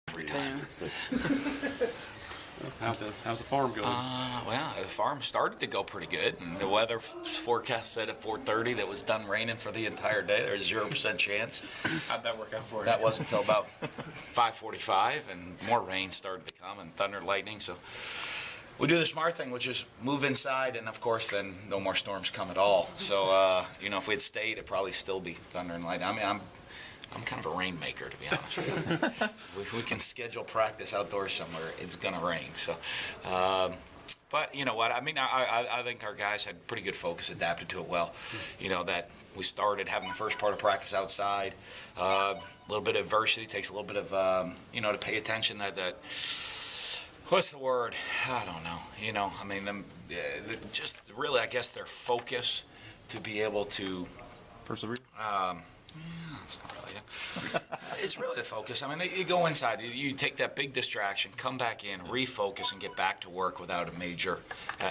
every time. How's the farm going? Well, the farm started to go pretty good, and the weather forecast said at 4:30 that it was done raining for the entire day. There was 0% chance. How'd that work out for you? That wasn't until about 5:45, and more rain started to come, and thunder, lightning. So we do the smart thing, which is move inside, and of course, then no more storms come at all. So if we had stayed, it'd probably still be thunder and lightning. I mean, I'm kind of a rainmaker, to be honest with you. If we can schedule practice outdoors somewhere, it's going to rain. So, but you know what? I mean, I think our guys had pretty good focus, adapted to it well. You know, that we started having the first part of practice outside. A little bit of adversity takes a little bit of, to pay attention that what's the word? I don't know. You know, I mean, just really, I guess, their focus to be able to persevere. It's not really it. It's really the focus. I mean, you go inside, you take that big distraction, come back in, refocus, and get back to work without a major,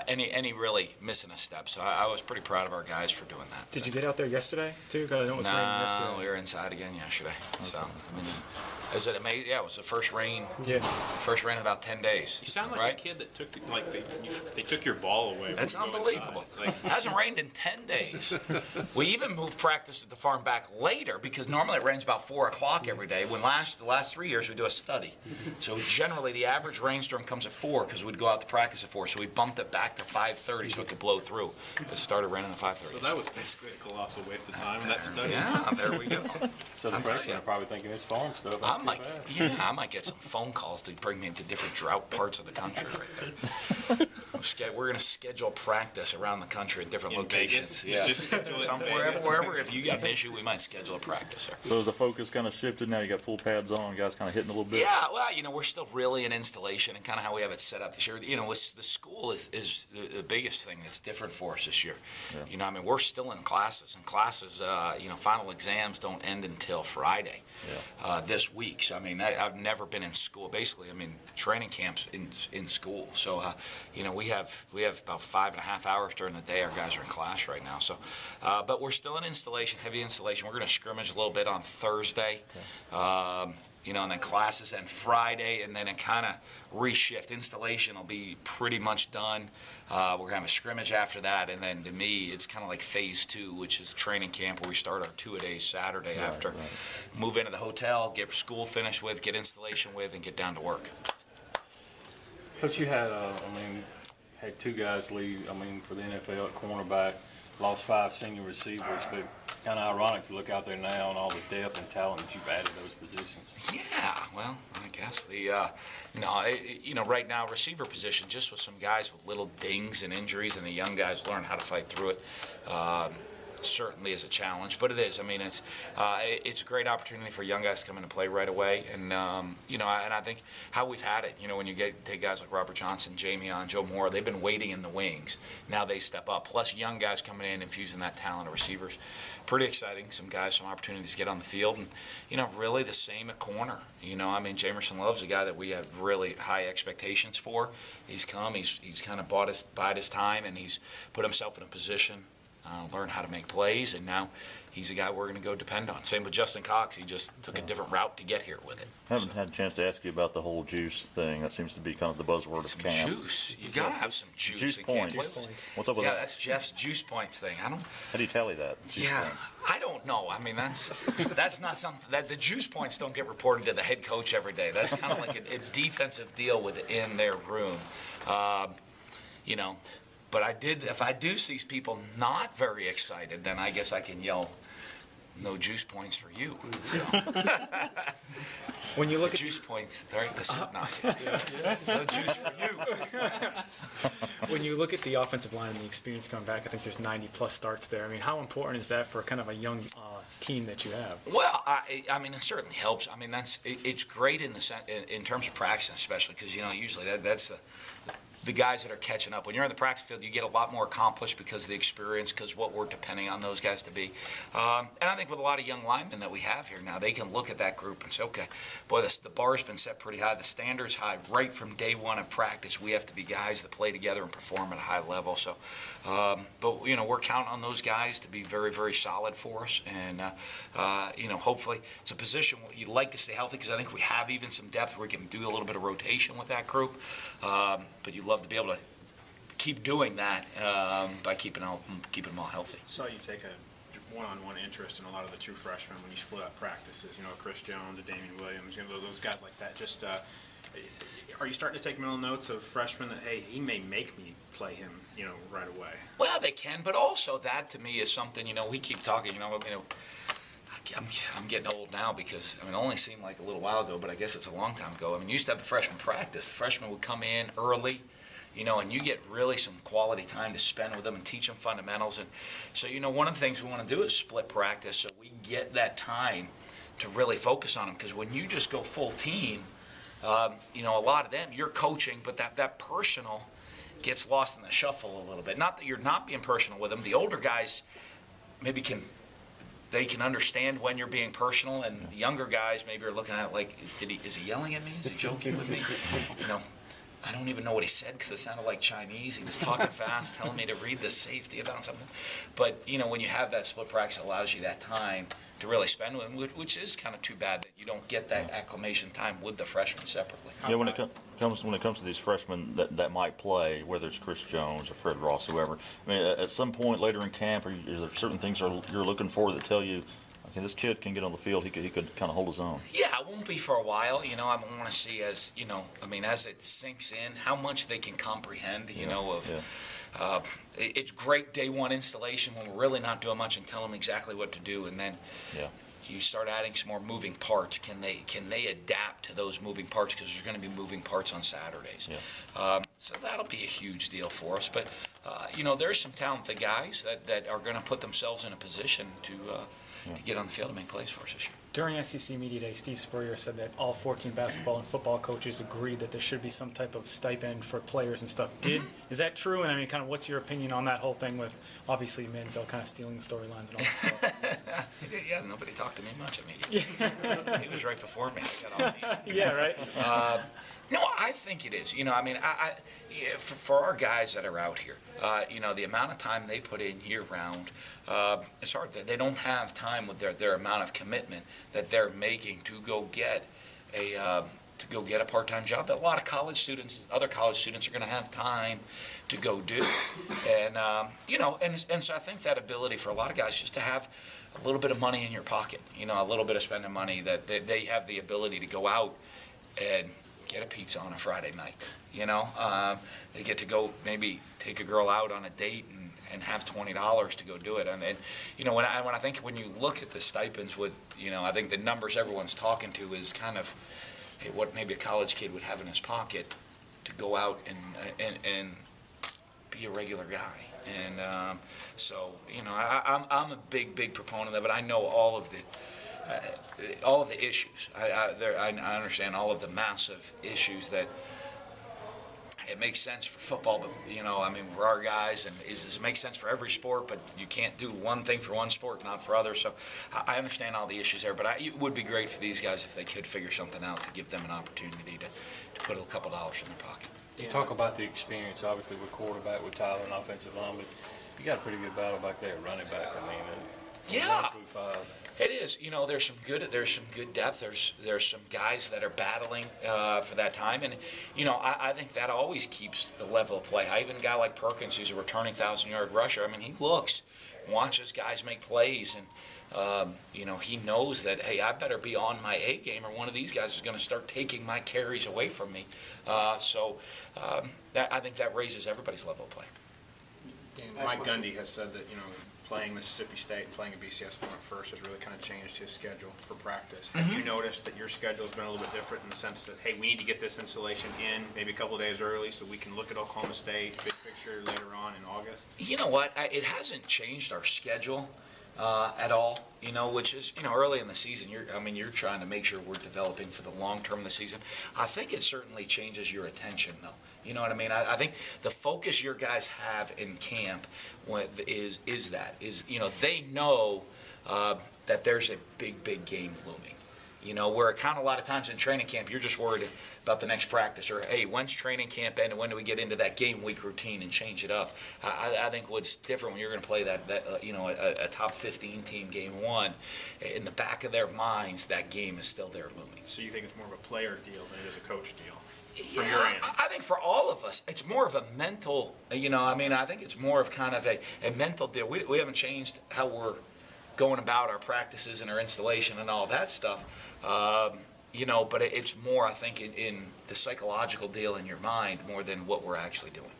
any really missing a step. So I was pretty proud of our guys for doing that. Did you get out there yesterday too? Because I know it was raining yesterday. No, we were inside again yesterday. Okay. So I mean, is it amazing? Yeah, it was the first rain. Yeah. First rain in about 10 days. You sound like right? a kid that took they took your ball away. That's unbelievable. It hasn't rained in 10 days. We even moved practice at the farm back later because normally it rains about 4 o'clock every day. When the last 3 years we do a study. So generally the average rainstorm comes at 4 because we'd go out to practice at 4. So we bumped it back to 5:30 so it could blow through. It started raining at 5:30. So that was basically a colossal waste of time. That study. Yeah, there we go. So the freshmen are probably thinking it's farm stuff. I might get some phone calls to bring me into different drought parts of the country right there. We're going to schedule practice around the country at different locations. Vegas? Just schedule it wherever. If you got an issue, we might schedule a practice there. So is the focus kind of shifted now? You got full pads on, guys kind of hitting a little bit? Yeah, well, we're still really in installation and kind of how we have it set up this year. The school is the biggest thing that's different for us this year. Yeah. I mean, we're still in classes, and classes, final exams don't end until Friday this week. So, I mean, I've never been in school. Basically, I mean, training camps in school. So, we have about 5.5 hours during the day. Our guys are in class right now. So, but we're still in installation, heavy installation. We're going to scrimmage a little bit on Thursday. Okay. And then classes and Friday, and then it kind of reshift. Installation will be pretty much done. We're going to have a scrimmage after that, and then to me, it's kind of like phase 2, which is training camp, where we start our 2-a-days Saturday after. Right. Move into the hotel, get school finished with, get installation with, and get down to work. Coach, you had, had 2 guys leave, for the NFL at cornerback, lost 5 senior receivers, but it's kind of ironic to look out there now and all the depth and talent that you've added those positions. Yeah, well, I guess right now receiver position, just with some guys with little dings and injuries, and the young guys learn how to fight through it. Certainly is a challenge, but it is. I mean, it's a great opportunity for young guys to come in and play right away, and and I think how we've had it. When you take guys like Robert Johnson, Jamie on, Joe Moore, they've been waiting in the wings. Now they step up. Plus young guys coming in, infusing that talent of receivers. Pretty exciting. Some guys, some opportunities to get on the field, and really the same at corner. Jamerson Love's a guy that we have really high expectations for. He's come. He's kind of bided his time, and he's put himself in a position. Learn how to make plays, and now he's a guy we're going to go depend on. Same with Justin Cox. He just took a different route to get here with it. I haven't had a chance to ask you about the whole juice thing. That seems to be kind of the buzzword of camp. Juice. You got to have some juice. Juice points. What's up with that? Yeah, that's Jeff's juice points thing. How do you tally that? Juice points. I don't know. I mean, that's not something that the juice points don't get reported to the head coach every day. That's kind of like a defensive deal within their room. But if I do see people not very excited, then I guess I can yell, "No juice points for you." So. When you look at juice points, right? No juice for you. When you look at the offensive line and the experience coming back, I think there's 90+ starts there. I mean, how important is that for kind of a young team that you have? Well, I mean, it certainly helps. I mean, it's great in terms of practice, especially because usually that's the guys that are catching up. When you're in the practice field, you get a lot more accomplished because of the experience, because what we're depending on those guys to be. And I think with a lot of young linemen that we have here now, they can look at that group and say, okay, boy, the bar's been set pretty high. The standard's high. Right from day one of practice, we have to be guys that play together and perform at a high level. So, but, we're counting on those guys to be very, very solid for us. And, hopefully it's a position where you'd like to stay healthy, because I think we have even some depth where we can do a little bit of rotation with that group. But you'd love to be able to keep doing that by keeping them all healthy. So you take a one-on-one interest in a lot of the true freshmen when you split up practices. Chris Jones, Damian Williams, those guys like that. Just are you starting to take mental notes of freshmen that, hey, he may make me play him, right away? Well, they can, but also that to me is something. We keep talking. I'm getting old now because, it only seemed like a little while ago, but I guess it's a long time ago. You used to have the freshman practice. The freshmen would come in early, and you get really some quality time to spend with them and teach them fundamentals. And so, one of the things we want to do is split practice so we get that time to really focus on them. Because when you just go full team, a lot of them, you're coaching, but that personal gets lost in the shuffle a little bit. Not that you're not being personal with them. The older guys maybe can understand when you're being personal, and the younger guys maybe are looking at it like, is he yelling at me? Is he joking with me? I don't even know what he said because it sounded like Chinese. He was talking fast, telling me to read the safety about something. But, when you have that split practice, it allows you that time to really spend with them, which is kind of too bad that you don't get that acclimation time with the freshmen separately. Yeah, when it comes to these freshmen that might play, whether it's Chris Jones or Fred Ross, whoever, at some point later in camp, is there certain things you're looking for that tell you, okay, this kid can get on the field, he could kind of hold his own? Yeah, it won't be for a while. I want to see as it sinks in, how much they can comprehend, it's great day one installation when we're really not doing much and tell them exactly what to do, and then you start adding some more moving parts. Can they adapt to those moving parts, because there's going to be moving parts on Saturdays. So that'll be a huge deal for us. But there's some talented guys that are going to put themselves in a position to get on the field and make plays for us this year. During SEC Media Day, Steve Spurrier said that all 14 basketball and football coaches agreed that there should be some type of stipend for players and stuff. Is that true? And kind of what's your opinion on that whole thing with, obviously, Manziel kind of stealing the storylines and all that stuff? Yeah, nobody talked to me much at media. He was right before me. I got on these. Yeah, right? No, I think it is. For our guys that are out here, the amount of time they put in year-round, it's hard. They don't have time with their amount of commitment that they're making to go get a part-time job that a lot of other college students are going to have time to go do. And and so I think that ability for a lot of guys just to have a little bit of money in your pocket, a little bit of spending money, that they have the ability to go out and get a pizza on a Friday night. They get to go maybe take a girl out on a date and have $20 to go do it. And when you look at the stipends with, I think the numbers everyone's talking to is kind of, hey, what maybe a college kid would have in his pocket to go out and be a regular guy. And I'm a big proponent of it. I know all of the issues. I understand all of the massive issues that it makes sense for football, but for our guys, and it makes sense for every sport, but you can't do one thing for one sport, not for others. So I understand all the issues there, but it would be great for these guys if they could figure something out to give them an opportunity to put a couple dollars in their pocket. You talk about the experience, obviously, with quarterback, with Tyler, and offensive line, but you got a pretty good battle back there at running back. Yeah. 1 through 5. It is. There's some good depth. There's some guys that are battling for that time, and I think that always keeps the level of play high. Even a guy like Perkins, who's a returning 1,000-yard rusher, he watches guys make plays, and he knows that, hey, I better be on my A game, or one of these guys is going to start taking my carries away from me. I think that raises everybody's level of play. Mike Gundy has said that, playing Mississippi State and playing a BCS opponent first has really kind of changed his schedule for practice. Have you noticed that your schedule has been a little bit different in the sense that, hey, we need to get this installation in maybe a couple of days early so we can look at Oklahoma State, big picture, later on in August? You know what? It hasn't changed our schedule. at all, which is, early in the season, you're trying to make sure we're developing for the long term of the season. I think it certainly changes your attention, though. You know what I mean? I think the focus your guys have in camp is they know that there's a big game looming. Where kind of a lot of times in training camp, you're just worried about the next practice, or, hey, when's training camp end, and when do we get into that game week routine and change it up? I think what's different when you're going to play a top 15 team game one, in the back of their minds, that game is still there looming. So you think it's more of a player deal than it is a coach deal? Yeah, From your end. I think for all of us, it's more of a mental, I think it's more of kind of a mental deal. We haven't changed how we're going about our practices and our installation and all that stuff, but it's more, I think, in the psychological deal in your mind more than what we're actually doing.